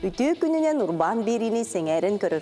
Ütü gününen urban birini sengerin körür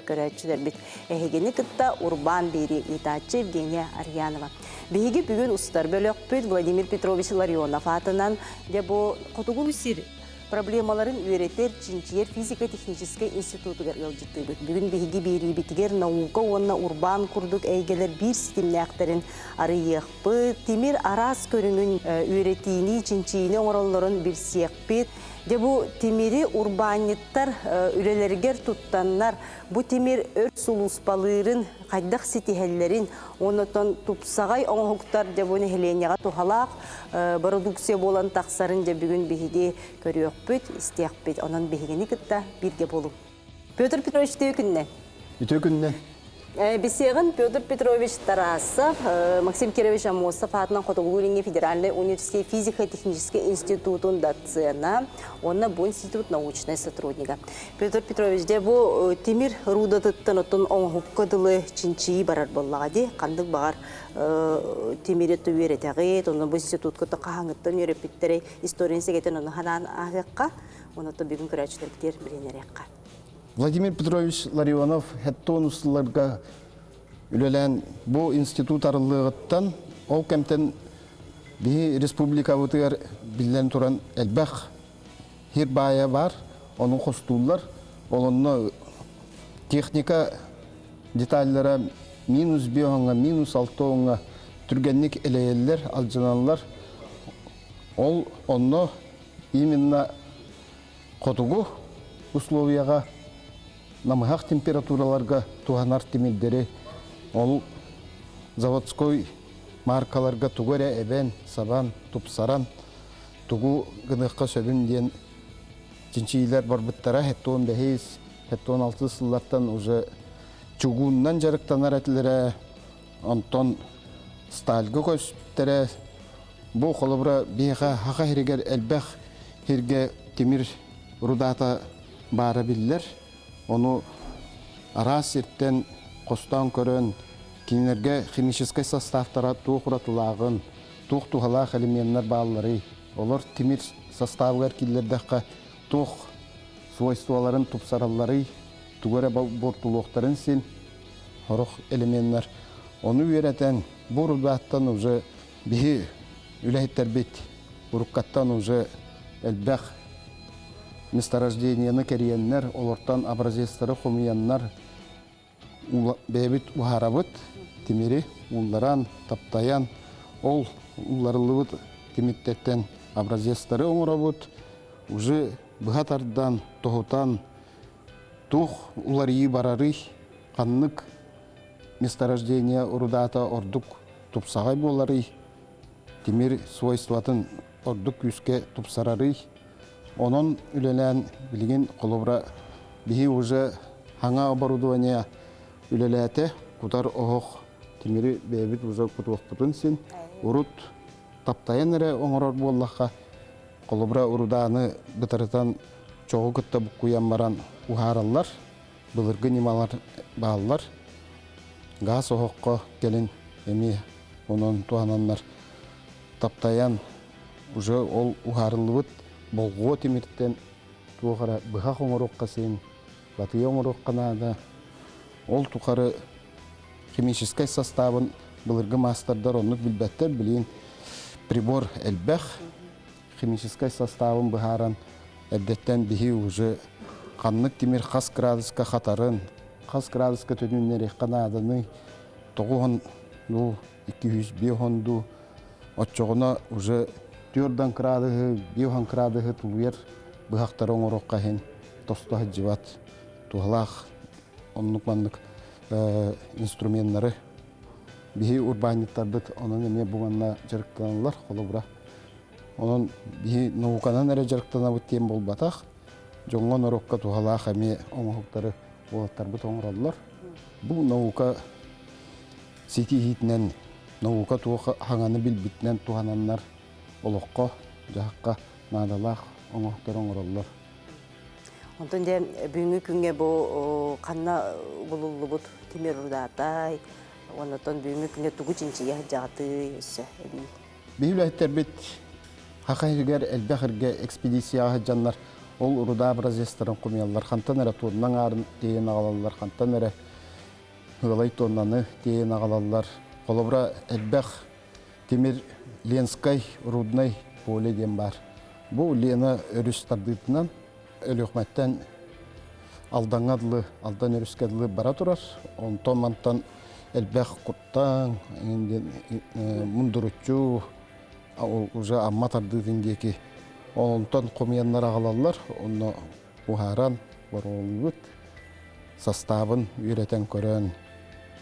bit. Ehegeni kıtta urban biri itaatçı Evgeniya Aryanova. Bihigi bugün ustar bölökpüt Vladimir Petrovich Larionov atынан de bu kotuğu sir проблемаларын үйретер Чинчиер физико-технический институтыгар ылжыттыбыт. Бүгін беги бери битигер наука онна урбан курдук әйгелер бир ситимнәктерин арыйықпы. Темир арас көрүнүн үйретиини Чинчиини оңороллорун бир сиекпит. Де бу темири урбаниттар үрелергер туттаннар. Бу темир өр сулуспалырын, кайдак ситихеллерин, онотон тупсагай оңоктар де буны хеленяга тухалак продукция болан таксарын де бүгүн беги көрөкпүт, истиякпыт. Онон бегени кытта бирге болу. Петр Петрович төкүннен. Төкүннен. Бесегін Петр Петрович Тарасов, Максим Кирович Амосов атынан Хотогулинге Федеральный университет физико-технический институтун доцена, онна бу институт научный сотрудника. Петр Петрович, де бу темир рудатыттан отын оңғыққыдылы чинчии барар боллади, қандық бағар темиретті үйретеғет, онна бу институт күтті қағаңыттан үйреппеттері историян сегетін оны ханан ағыққа, оны бүгін күрәчіліктер біленерекқа. Владимир Петрович Ларионов хеттонусларга үлелен бу институт арылыгыттан ол кемтен би республика бутыгар билен туран элбах хирбая бар, onun костуллар, олонно техника детальлара минус биоңга, минус алтоңга түргенник элейлер, алжаналар, ол онно именно котугу условияга намыхақ температураларға туғанар темелдері, ол заводской маркаларға туғыря әбен, сабан, тупсаран, туғу ғыныққа сөбін ден чинчийлер барбыттара, хеттон бәхейс, хеттон 6 сыллаттан уже чугуннан жарықтанар әтілері, онтон стальғы көспіттері, бұл қолыбыра бейға хақа херегер әлбәқ херге темір рудата бары білдер. Onu arас ерттен қостан көрін, кейінерге химический составтара туқ ұратылағын, туқ туғалақ элементтер балылары, олар темір составығар келердіққа туқ свойстволарын тұпсаралары, туғыры бортулуқтарын сен, ұрық элементтер. Оны үйретен бұл рудаттан уже бігі үләйттер бет, ұрыққаттан уже әлбәқ месторождениені кериеннер, олортан образестері хумияннар бәбіт ухарабыт, темері, уларан, таптаян, ол уларылыбыт теметтеттен образестері оңырабыт, уже бұғатардан, тоғытан, тух уларии барары, қаннық месторождение урудата ордук тупсағай болары, темер свойстватын ордук күске тупсарары, onun ülelen bilgin kolubra bihi уже hanga оборудование ülelete kutar oğuk timiri bebit уже kutuq putunsin urut taptayanere oңорор bollaqqa kolubra urudаны bıtırıtan çoğu kıtta bukuyanmaran uharallar bılırgı nimalar bağlılar gaz oğukqa gelin emi onun tuhananlar taptayan уже ol uharıllıbıt Болго темирттен туғара бұға қоңырыққа сен, батыя оңырыққа нада. Ол туғары химическай составын бұлырғы мастердар онық білбәттер білейін прибор әлбәқ. Химическай составын бұғаран әбдеттен бігі уже қаннық темир қас градусқа қатарын, қас градусқа төдіңнер еққан адыны 200-200 отчоғына уже Тюрдан крадығы, биохан крадығы тулуер бұғақтар оңырыққа хен тостуға живат туғалақ оннық-мандық инструменттары бігі урбаниттарды оның еме бұғанна жарықтанылар қолы бұра. Оның бігі науканан әрі жарықтана бұттен бол батақ, жоңған ұрыққа туғалақ әме оңықтары олаттар бұт оңыралылар. Бұл наука сети хитінен, наука туға хаңаны білбітінен туғананлар Олыққа, жаққа, надалақ, оңықтар оңыралылар. Онтон де бүгінгі күнге бұл қанна бұлылы бұд темір ұрдатай, онтон бүгінгі күнге тұғы чинчиге жағы өсі. Бейіл әйттер бет, хақайыргер, әлбәқірге экспедицияға жанлар Ол уруда образестарын кумияллар хантан эре тууннан арын дейін агалалар, хантан эре хылай тоннаны дейін агалалар. Колобра элбэх темир Ленскай руднай поле дем бар. Бу Лена өрүс тардытынан өлөкмәттен алдаңадлы, алдан өрүскәдлы бара турар. Онтон мантан элбэх куттан, мундуручу, уже амма тардытындеки. Онтон комияннар агалалар, онно ухаран боролбут составын үйрәтен көрөн,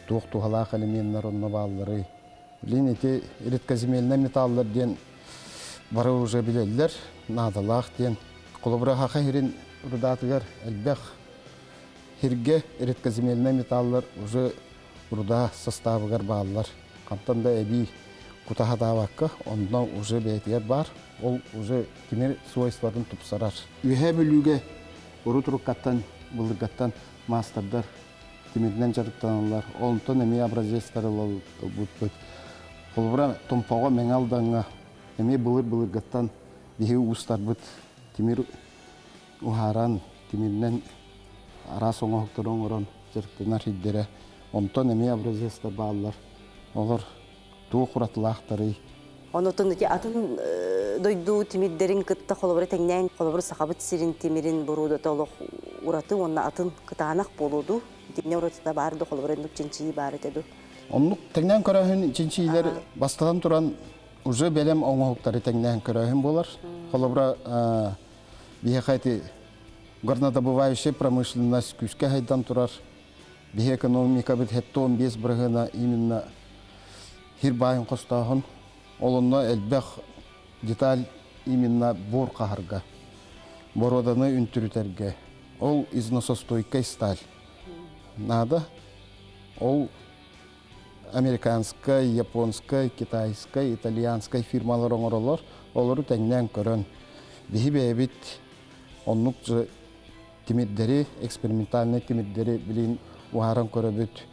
тух-тухалақ элементтер онно баллары. Билин эти редкоземельный металлар ден бары уже билеллер, надалақ ден. Колобра хака хирин рудатыгар элбэх хирге редкоземельный металлар уже руда составыгар баллар. Кантанда эби кутахадавакка, ондан уже бейтигер бар, ол уже кемер свойстволарын тупсарар. Үйе бөлүгө урутуруккаттан, былыгаттан мастердар темирден жарыктаналар. Онтон эми образецтары бут. Колбура томпого меңалдаңа эми былыр-былыгаттан бихи устар бут темир ухаран темирден ара соңокторон орон жарыктанар хиддере. Онтон эми образецтар баалар. Олар туу куратылаактары. Онотон эти атын дойду тимирдерин кытта холобра теңнен холобра сахабыт сирин тимирин бурууда толок ураты онна атын кытаанак болуду. Тимне уратыда барды холобра нукчинчи бары деду. Оннук теңнен көрөһүн чинчилер бастадан туран уже белем оңоктары теңнен көрөһүн болар. Холобра бихайти горнодобывающая промышленность күскә хайдан турар. Бих экономика бит хеттон без брыгына именно хирбайын костагын. Олонно элбэх деталь именно бор кахарга. Бороданы үнтүрүтерге. Ол износостойкай сталь. Надо. Ол американская, японская, китайская, итальянская фирмалар оңоролор. Олору теңнен көрөн. Бихи бэбит оннук же тимиддери, экспериментальный тимиддери билин ухаран көрөбүт.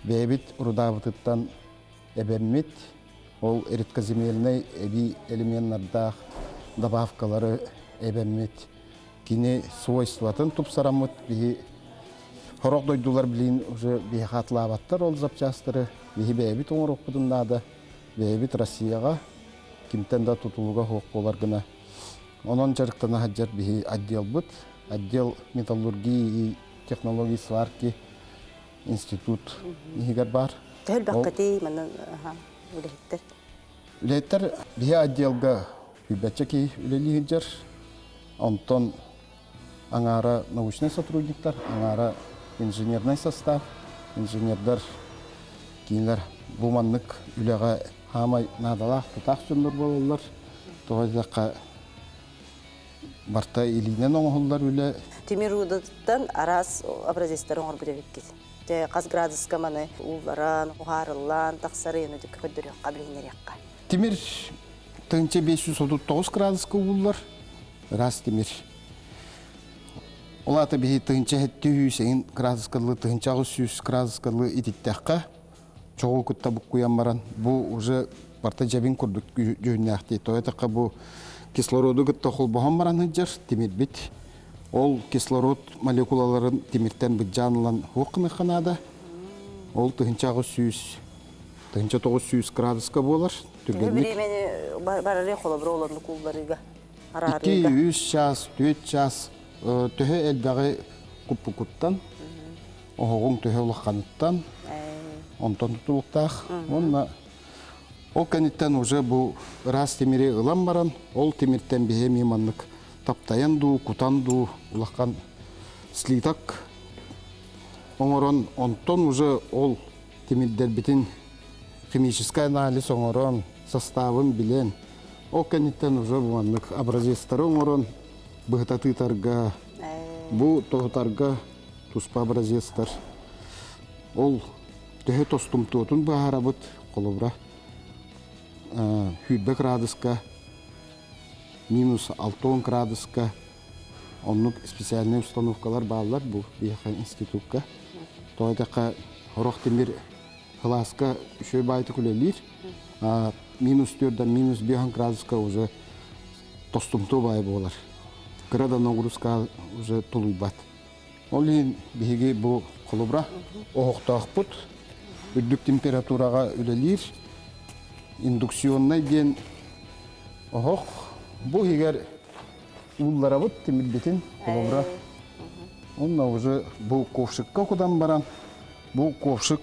Бэбит урудабытыттан эбеммит. Ол редкоземельный эби элементтардах добавкалары эбеммит. Кини свойстватын тупсарамыт. Бихи хорок дойдулар билин уже бихи хатлабаттар ол запчастары. Бихи бэбит оңорокпудун нада. Бэбит Россияга кимтен да тутулуга хоқ болар гына. Онон жарыктана хаджар бихи отдел бут. Отдел металлургии и технологии сварки институт нигер бар. Төл баккати манан үлеттер. Үлеттер бихи отделга бибачаки үлелигинжер. Онтон аңара научный сотрудниктар, аңара инженерный состав, инженердар кейінлер буманнык үлеға хамай надалақ тұтақ жондар болалар. Тоғайдаққа барта илинен оңғылдар үле. Тимир удаттан арас образестер оңыр бүдереккет. Қаз градуска маны уларан, ухарылан, тақсары енудік көддірек қаблинерекқа. Тимир тыңче 539 градуска улар. Раз тимир. Олата бихи тыңче 200 градускалы, тыңча 100 градускалы ититтәққа. Çoğul kutta bu kuyamaran. Bu уже parta jabin kurduk jönähti. Toyataqqa bu kislorodu kutta holbohan maran hıjar timir bit. Ol kislorod molekulaların timirten bu canlılan hoqını xanada. Ol tığınça 100 tığınça 900 graduska bolar. Tügenlik. Meni barare holobra olandı kullarıga. 200 час, 4 час töhe elbäge kupukuttan. Oğun töhe olaqanıttan. Онтон tutuluqtaq. Онна ол кәнеттен уже бұл раз темире ылан баран, ол темирттен бихе мейманлык таптаянду, кутанду, улаққан слитак. Оңорон, онтон уже ол темирдер бітін химический анализ оңорон, составын билен. Ол кәнеттен уже бұланлык образестары оңорон, бұғытатытарға, бұл тоғытарға туспа образестар. Ол төһө тостумтуутун баарабыт колобра хүлбе градуска минус 6 градуска оннук специальный установкалар баалар бу бияхан институтка тойдака хорох темир класска үшөй байты күлелир минус 4 минус 1 градуска уже тостумтуу бай болар кырада нагрузка уже тулуйбат. Олин биһиги бу холобра охтоохпут. Үрдүк температурага үлелир. Индукционный ден ох бу егер улларабыт темирбетин холобра. Онна уже бу ковшыкка кудан баран. Бу ковшык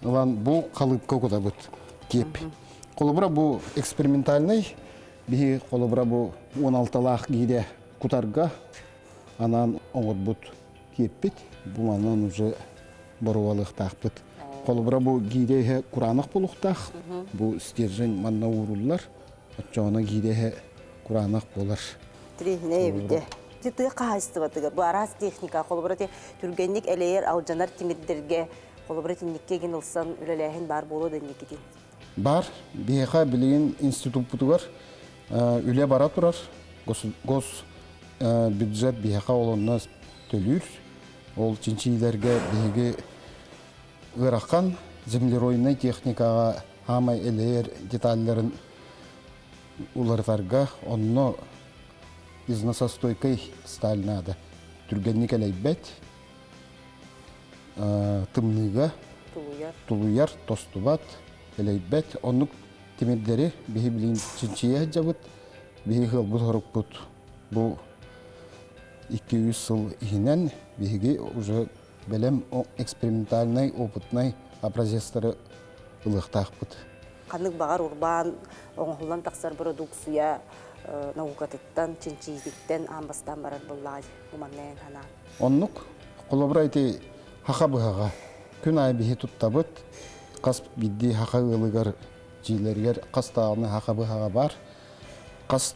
бу калыпка кудабыт кеп. Холобра бу экспериментальный. Биһи холобра бу 16-лах гиде кутарга анан оңотбут кеппит. Бу анан уже боровалых тахпыт. Холобра бу гидеhe куранах болуктах. Бу стержень манна уруллар. Отчона гидеhe куранах болар. Трихне биде. Ты кайстыбатыгар. Бу арас техника холобра те түргенник элер алжанар тимирдерге холобра тинникке генилсан үлелехин бар болу денникити. Бар, биһиха билигин институт бутугар. Үле бара турар. Гос бюджет биһиха олонна төлүр. Ол чинчилерге биһиги ыраккан землеройный техникага хамай элер детальлерин улартарга онно износостойкой стальнада. Түргенник элейбет тымныга тулуяр тостубат элейбет оннук темирдери биһи билин чинчие жабыт биһи хылбут хорукпут. Бу 200 сыл ихинен биһиги уже белем экспериментальный опытный образецтары ылыктакпыт. Канык багар урбан оңхулан таксар продукция наукатыттан чинчииттен амбастан барар буллар уманнен хана. Оннук колобрайти хахабыга күн ай биһи туттабыт кас бидди хахагылыгар жилергер кастагыны хахабыга бар. Кас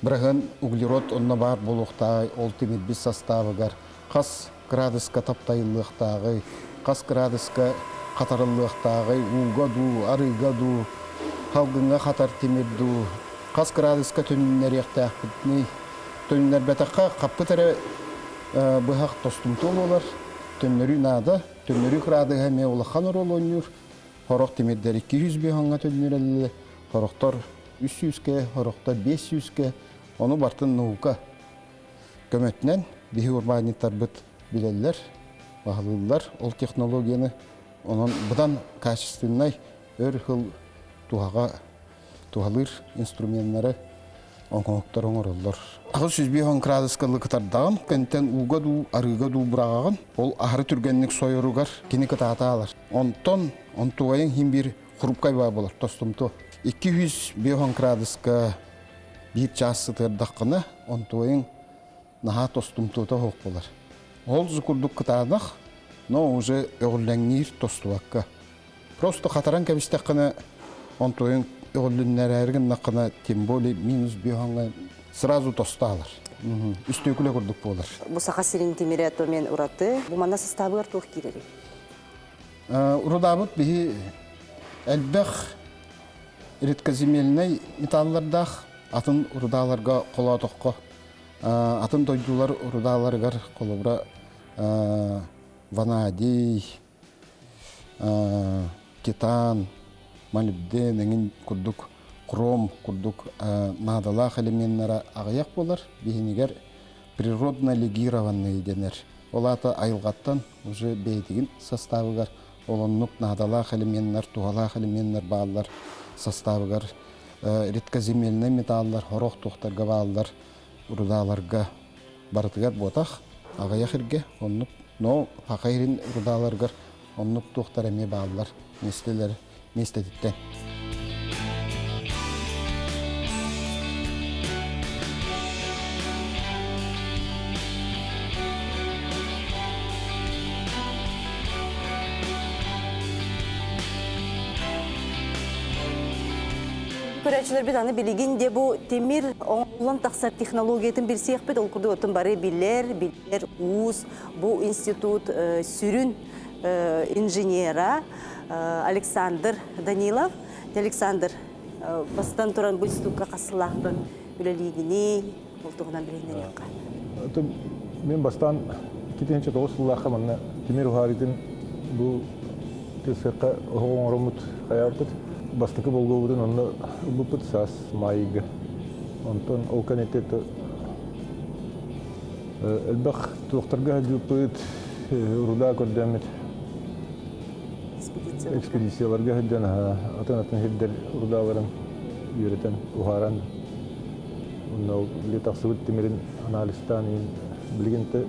Браган углерод онна бар болуқтай, ол темирбис составыгар, қас градуска таптайылықтағы, қас градуска қатарылықтағы, уғаду, арыгаду, халгынға қатар темирду, қас градуска төнінер яқтақпытны, төнінер бәтаққа қаппытары бұғақ тостымтол олар, төнінері нада, төнінері қырадыға ме олақан орол ойныр, қорық темирдер 200 бейханға төнінер 300-ке, хорохтар 500-ке, onu бартын наука көмөтінен биһи урбаниттар быт билелер, бағылылар, ол технологияны, онын бұдан качественный өр хыл туғалыр инструменттары оңоқтар оңырылыр. Ағыз 100 градускалы кытардағын, көнттен уғаду, арыгаду бұрағағын, ол ахыры түргенлік сойыруғар кені кытағата алар. Онтон, онтуғайын химбир құрупқай ба болар, тостымты. 200 градуска bir çası tırdaqını ontoyun naha tostumtuta hoq bolar. Ол zukurduk kıtadaq, no уже öğlenir tostuvakka. Просто қатаран кәбістаққыны онтоyun öğlenlerерген наққына тем более минус бейханға сразу тосталар. Үстөкілі күрдік болар. Бұл сақа сирин темире томен ураты, бұл мана составығар тоқ керері? Урудабыт бігі әлбәқ редкоземельный металлардақ атын урудаларга кола тоққа, атын тойдулар урудаларгар колобра ванадий, титан, молибден, еңін күрдік хром, күрдік надалақ элементтері ағаяқ болар, бейінегер природно легированный денер. Олаты айылғаттан уже бейтігін составығар, олоннық надалақ элементтер, туғалақ элементтер бағалар составығар, редкоземельный металлар, хорох тоқтарға бағалар, урудаларға барытығар ботақ, ағаяқ ерге, оннық, но хақайрин урудаларғар, оннық тоқтар әме бағалар, нестелер, нестетіттен. Көрәчілер бит аны білеген де бұл темір оңылан тақсар технологиятын бір сияқпет, ол күрді өтін бары білер, УЗ, бұл институт сүрін инженера Александр Данилов. Александр, бастан тұран бұл институтқа қасылақтың үлелігіне, бұл тұғынан білейінен яққа. Мен бастан 2009 жыллаққа манна темір ұғаридың бұл тесеққа оғын орымыт қаярдық. Бастықы болғауыдың оны ұлыпыт сас майығы. Онтон ол канетет элбах докторга жупыт уруда көрдөмөт экспедицияларга хәддән атын хәддәр урдаларын йөрәтен ухаран унда летаксыбыт тимерин анализтан билгенте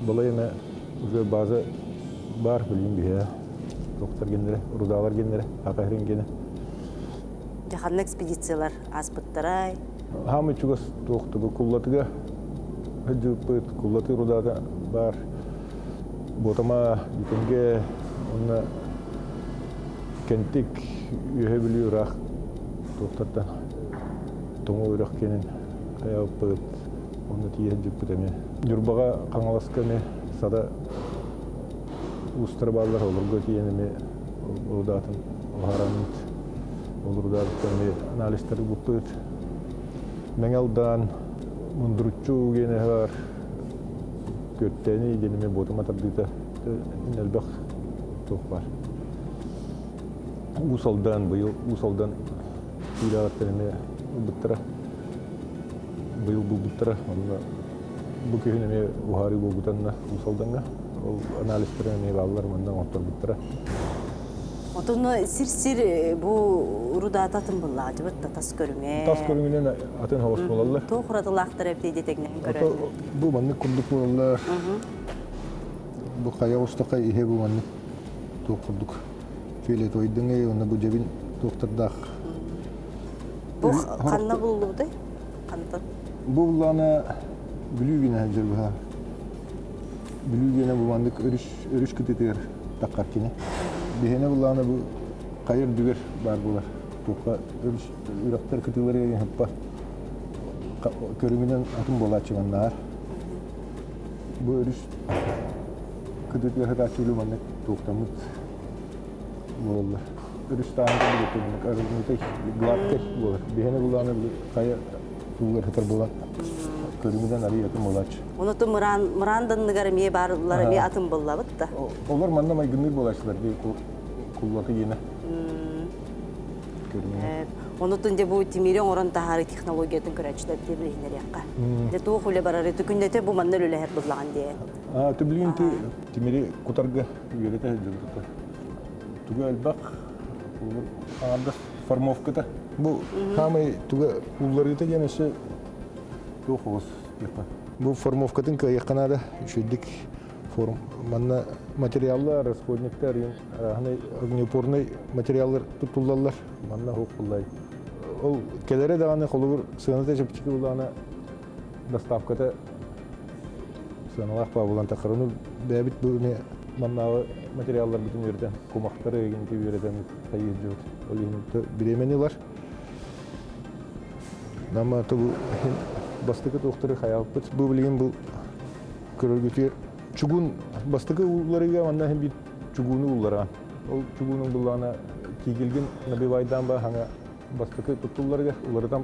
болайна уже база бар билин бия доктор генере урдалар генере акайрын гене Jahan ekspedisiyalar azbıttıray. Hamı çugas doktu bu kullatıga hücupıt kullatı rudada var botama yitenge ona kentik ühebiliyor rak doktordan tomu urak kenin kayapıt onu tiye hücupıt eme yurbaga kanalaska me sada ustarballar olur götüyenimi rudatın oharanit olur da bir analistler buput mengeldan mundurutçu gene var götteni denime botuma tabdita inelbak çok var usaldan bu usaldan ilaat denime buttra bu buttra onda bu köyüne uhari bu butanna usaldan o analistler ne bağlar mandan otur buttra Otunu sir bu uruda tatın bulla acıbıt da tas görüme. Tas görümüne atın havas bolallar. Toğradılaktır hep deydi teknen görüme. Bu manlık kurduk bolallar. Bu kaya ustaka ihe bu manlık toğurduk. Filet oydun ona bu cebin toğtırdak. Bu kanna buldu da? Kantan. Bu bullana gülügüne hacır bu ha. Gülügüne bu manlık örüş kütütür takarkine. Bihene bullana bu kayır düger var bular. Toqa üraktar kütüleri yappa. Körümünden atın bola çıvanlar. Bu örüş kütütleri hata çölü manlık toqtamut bolar. Örüş tağında bir götürmek. Arızmıta glatke bolar. Bihene bullana bu kaya tuğlar hatar bolar. Körümünden arı yakın bolar. Onu da Mıran'dan nıgarımıya barılarımıya atın bulla bıttı. Onlar manda may günlük bolaştılar diye kullatı yine. Onu tunca bu timirin oran tahari teknolojiyatın kıraçlar tebirler yakka. De tuğ hule bararı tükündete bu mandal öyle her bullağın diye. Tübliğin timiri kutarga yürete hıcırdıkta. Tuğu elbak, ağırda formovkata. Bu hamay tuğu ulları da genesi tuğ hoğuz yakka. Bu formovkatın yakına da şöyle form manna материаллар, расходниктер, hani огнеупорный материаллар tutullarlar. Manna hoqqullay. Ol kelere dağını kolur sığınıda çapçıkı bulana dastavkata sığınalaq babulan takarını bebit bu ne manna материаллар bütün yerden kumakları eginti yerden sayıcı olihini bilemeniler. Ama tabu bastıkı doktoru hayalpıt bu bilgin bu körülgütü çugun bastıkı ullarıga manna hem bir çugunu ullara. O çugunun bullana kigilgin nabivaydan ba hanga bastıkı tutullarga ullardan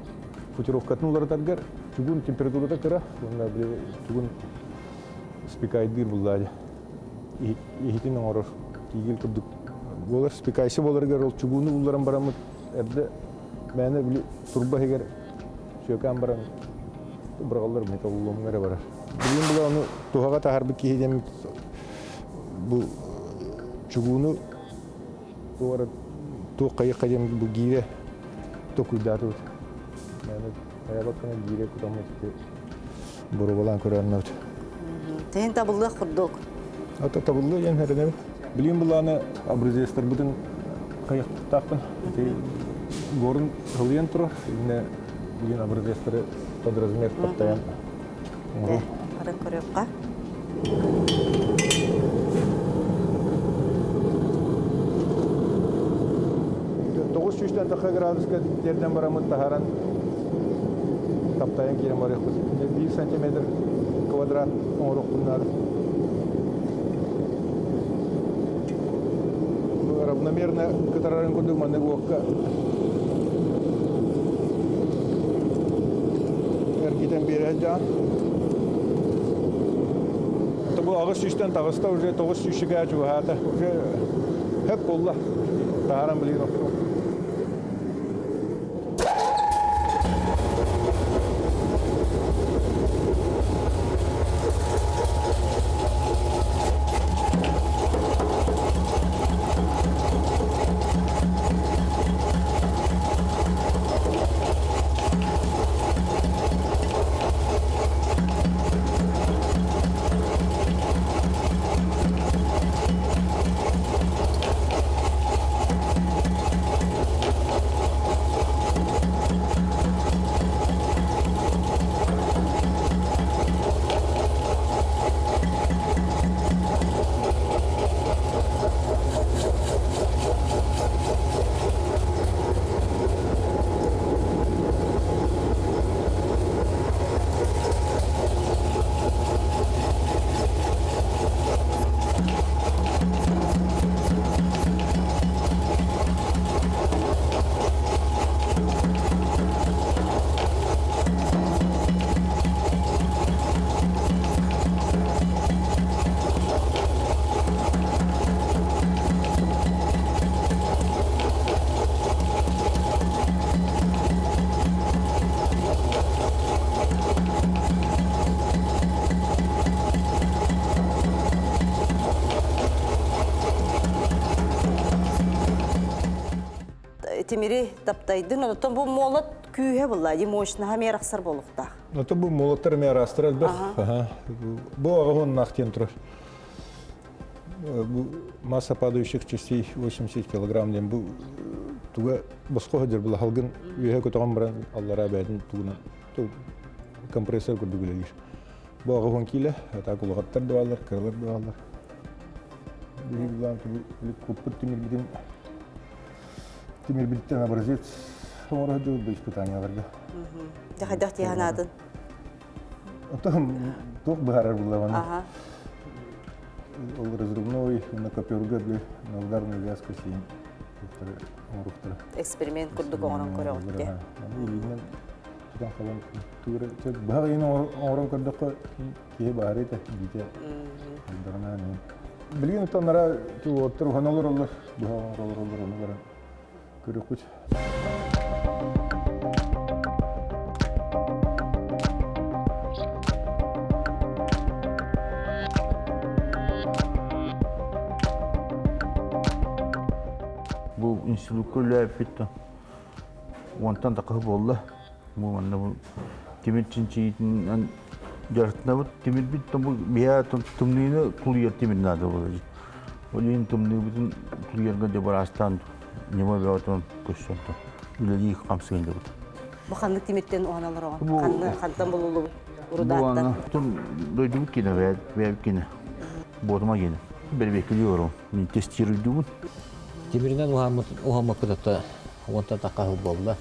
futurovkatın ulları targar çugun temperaturada kıra. Onda bir çugun spikaydır bullaja. İhitin oror kigil kuduk. Bolar spikaysı bolarga ol çugunu ulların baramı erde mene bili turba heger şökan baram bırağlar metalolomlara barar. Bugün bu onu tuhaga tahar bir kihidem bu çubuğunu doğru tuh kayık bu gire tokuydatı. Yani hayatına gire kutamak ki borubalan kuranlar. Tehin tabulda kurduk. Ata tabulda yani her ne bileyim bulana abrizesler bütün kayık takın. Gorun haliyen turur. Yine bileyim abrizesleri подразмер постоянно. Ara koruyorka. 900'den daha gradüska yerden baramı taharan taptayan kirim var yaklaşık 1 santimetre kvadrat oruk bunlar. Равномерно катарарын кудук маны буакка ergiden bir heyecan. Bu ağız şişten tağısta уже 900 şikayet var hatta hep Allah taharan biliyor. темири таптайдын, онотон бу молот күйе була, ди мощнаха мераксар болукта. Ну то бу молоттар мен арастырар бер. Бу агон нахтен турар. Бу масса падающих частей 80 килограмм ден бу туга боско хадер була халгын үйе көтөгөн баран аллара бәдин тугуна компрессор көрдүгүлөгүш. Бу агон киле ата кулгаттар дыбалар, кырлар дыбалар. Билан ту купут тимир биттен образец самара жол бу испытанияларга. Жахадах тиянатын. Там ток бахарар була вана. Ол разрывной на копёрга для на ударной вязкой син. Эксперимент курдук оңорон көрөңүтте. Илинен тутан калан тура чек багын оңорон көрдөккө кие баары да дите. Дарына не. Билген тонара ту оттур ханолор олор, баалар оны бара. Көрөкүч. Bu institut köylüğü bitti. Ondan da kahve oldu. Bu anne bu timir çinçiğinden jartına bu timir bitti. Bu biya tümlüğünü kulüyer timir nadı olacak. O yüzden tümlüğü bütün kulüyer gece barastan nima bir otom köşkündü. Üleli kamsın geldi. Bu kanlık timirten oğanalar oğan. Bu- Kantan bululu Bu urudattan. anne tüm doyduk yine veya yine. Boduma yine. Bir bekliyorum. Testiyorum. Тимиринен ухаммак кытата онта такахыл болду.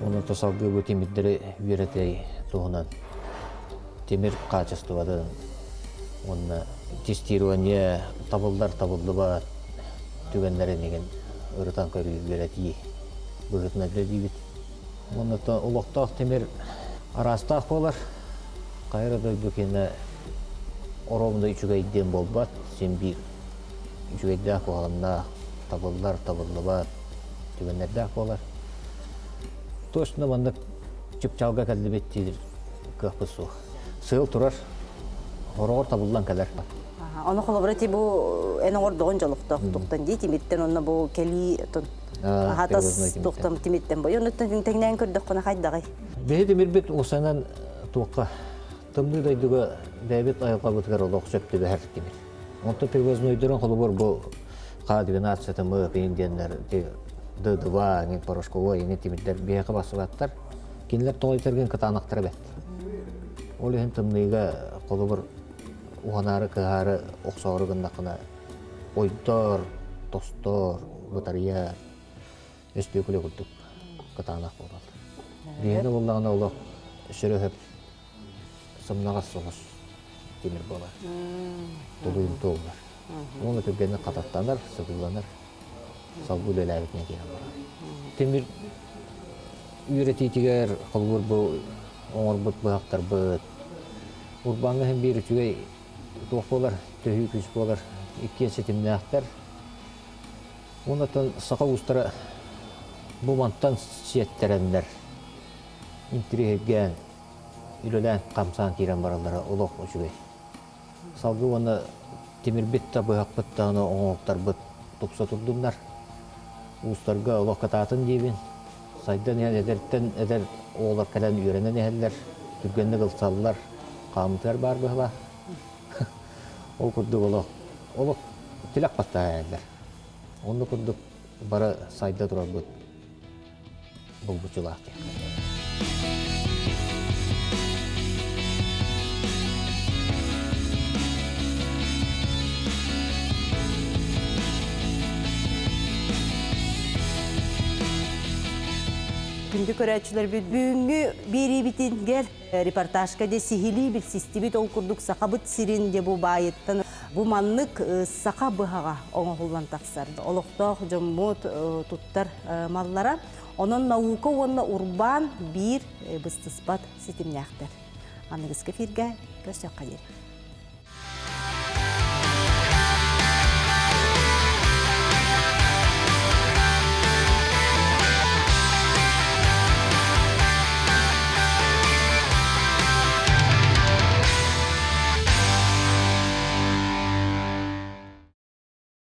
Оны тосалгы бу тимирдери үйрөтөй тугунан. Темир качествода онна тестирование табылды ба түгендери деген өрөтан көрүү үйрөтөй. Бөгөтүнө билебит. Оны то улуктак темир арастак болар. Кайрада бүкене оромда үчүгөйден болбат. Сен бир үчүгөйдө акылганда табылды ба түгендерде болар. Точно мында чыпчалга калдыбеттир капысу. Сыл турар. Орогор табылдан калар. Оны колобрати бу энор дон жолукта туктан ди тимиртен онна бу кели тон. Хатас туктам тимиртен бой. Оны теңнен көрдөк кона кайдагай. Беги демирбет усанан туакка тымды дайдыга дәбет айылга бутгар олок сөптү бәһәр тимир. Онто привозной дөрөн холобор бу К-12 мы пенденнер Д2 не порошковой не тимирдер беги басыбаттар. Кинлер тойтыргын кытанактыр бет. Ол ен тымныга холобор уханары кыгары оксорыгында кына ойдор, тостор, батарея өстөкүлө курдук кытанак болот. Беги боллагына олок шөрөһөп сымнага соғыс темір болар. Толуын тоғылар. Оны түргені қататтанар, сығыланар. Салбул әләбітіне кейін болар. Темір үйретейтігер қылғыр бұл, оңыр бұт бұғақтар бұт. Урбанға hem bir üçüge тоқ болар, төхі күш болар. Иккенші теміне ақтар. Онытын сақа ұстары бұманттан сиеттерендер. Интригеген үлелән қамсан тирен баралары олық үшігей. Салғы оны темір бітті бұйақ бітті оны оңылықтар бұт тұпса тұрдымдар. Ұстарға олық қататын дейбін. Сайдан әдерттен әдер оғылар кәлән үйренен әхелдер. Түргенді қылсалылар, қамытар бар бұғыла. Ол күрдік олық тілек батта әйелдер. Оны күрдік бары сайда тұрар бұт бұл бұчылақ дейін. Күндү көрәчүләр бүгүнгү бери битингер репортажка де сихили бит системит ол курдук сакабыт сирин де бу байыттан бу маннык сака быхага оңоллан таксар. Олоктох жоммут туттар маллара онон наука онна урбан бир быстыспат системняктар. Анныгыз кефирге көсөк кадер.